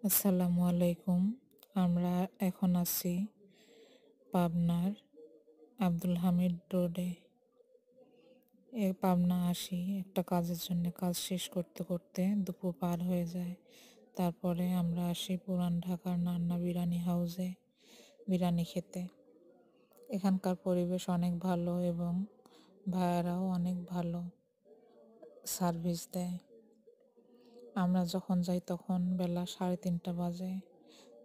আসসালামু আলাইকুম। আমরা এখন আছি পাবনার আব্দুল হামিদ রোডে। পাবনা আসি একটা কাজের জন্য। কাজ শেষ করতে করতে দুপুর পার হয়ে যায়। তারপরে আমরা আসি পুরান ঢাকার নান্না বিরিয়ানি হাউসে বিরিয়ানি খেতে। এখানকার পরিবেশ অনেক ভালো এবং ভাইয়ারাও অনেক ভালো সার্ভিস দেয়। আমরা যখন যাই তখন বেলা 3:30 বাজে।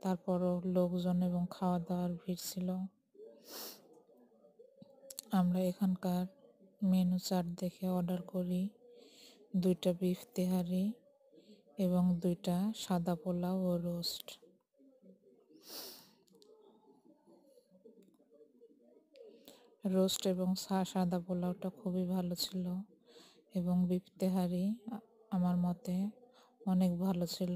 তারপরও লোকজন এবং খাওয়া দাওয়ার ভিড় ছিল। আমরা এখানকার মেনু চার্ট দেখে অর্ডার করি 2টা বিফ তেহারি এবং 2টা সাদা পোলাও ও রোস্ট। এবং সাদা পোলাওটা খুবই ভালো ছিল এবং বিফ তেহারি আমার মতে অনেক ভালো ছিল।